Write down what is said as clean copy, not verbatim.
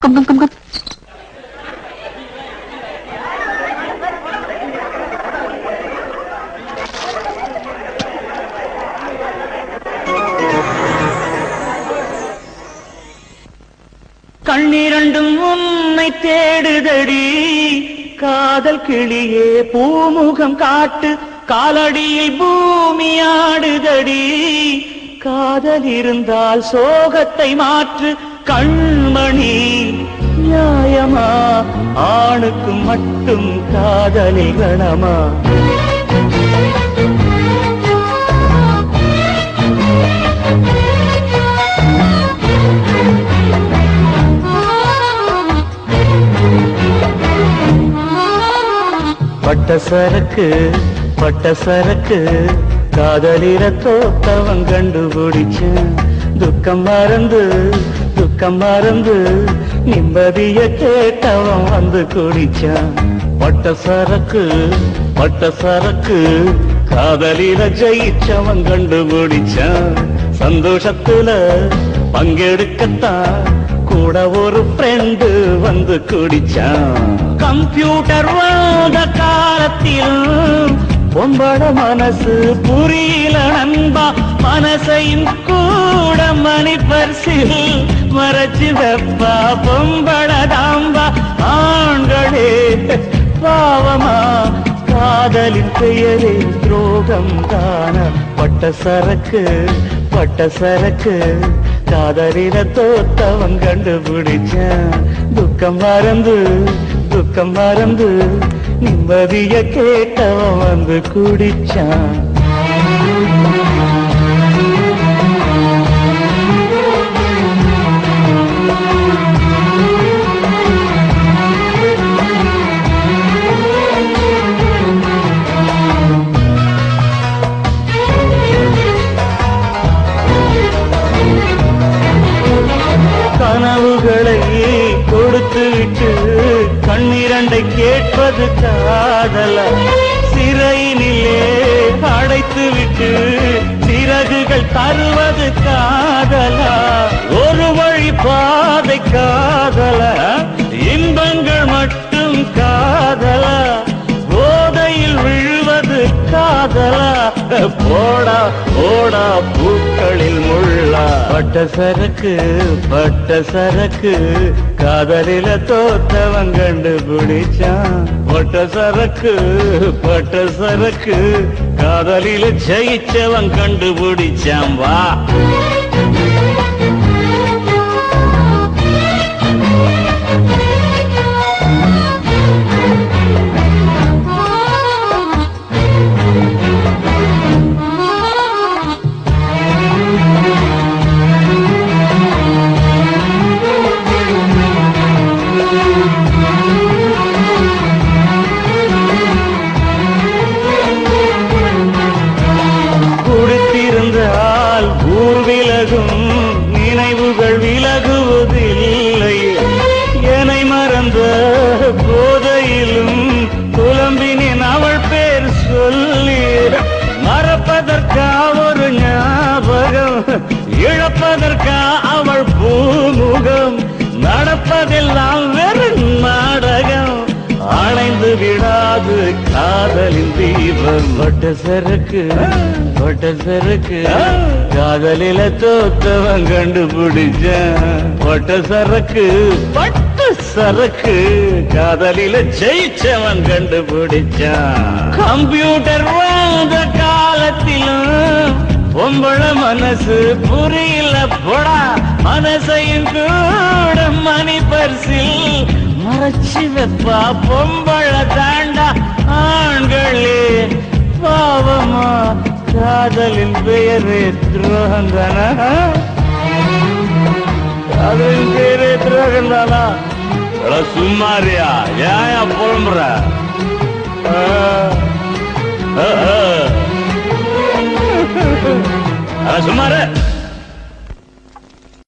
Come. கண்ணிரண்டும் உன்னை தேடுதடி காதல் கிளியே பூமுகம் காட்டு காலடியில் பூமி ஆடுதடி காதல் இருந்தால் சோகத்தை மாற்று கண்மணி நியாயமா ஆணுக்கு மட்டும் காதலில் கணமா பட்ட சரக்கு காதலிர தோத்தவன் கண்டுபிடிச்சேன் துக்கம் மறந்து நிம்மதிய கேட்டவன் வந்து குடிச்சான் பட்ட சரக்கு காதலிர ஜெயிச்சவன் கண்டுபிடிச்சான் சந்தோஷத்துல பங்கெடுக்கத்தான் கூட ஒரு ஃப்ரெண்டு வந்து குடிச்சான் கம்ப்யூட்டர் வந்த காலத்தில் பொம்பட மனசு புரியல நண்பா மனசையும் கூட மணி பரிசில் மறைச்சு வெப்பா பொம்பட தாம்பா ஆண்களே பாவமா காதலின் பெயரே துரோகம் தான பட்ட சரக்கு காதலில தோத்தவன் கண்டுபிடிச்சான் துக்கம் மறந்து நிம்மதிய கேட்டவன் வந்து குடிச்சான் கனவுகளை கொடுத்து விட்டு கண்ணிரண்டை கேட்பது காதல சிறையினிலே அடைத்து விட்டு சிறகுகள் தருவது காதலா ஒரு வழி பாதை காதல இன்பங்கள் மட்டும் காதலா போதையில் விழுவது காதலா போடா பூக்களில் முள்ளா பட்ட சரக்கு காதலில தோத்தவன் கண்டுபிடிச்சான் பட்ட சரக்கு காதலில ஜெயிச்சவன் கண்டுபிடிச்சான் வா நினைவுகள் விலகுவதில்லை என்னை மறந்த போதையிலும் புலம்பினேன் அவள் பேர் சொல்லி மறப்பதற்கா ஒரு ஞாபகம் இழப்பதற்கா அவள் பூமுகம் நடப்பதெல்லாம் வெறும் நாடகம் அணைந்து விடாது காதலின் தீபம் பட்ட சரக்கு காதலில தோத்தவன் கண்டுபிடிச்சான் பட்ட சரக்கு காதலில ஜெயிச்சவன் கண்டுபிடிச்சான் கம்ப்யூட்டர் வந்த காலத்திலும் பொம்பள மனசு புரியல போடா மனசையும் கூட மணி பரிசில் மறைச்சு வெப்பா பொம்பள தாண்டா ஆண்களே பாவமா காதலின் பெயரே துரோகந்தானா காதலின் பெயரே துரோகந்தானா சும்மாரியா ஏன் புலம்புற சும்மாரு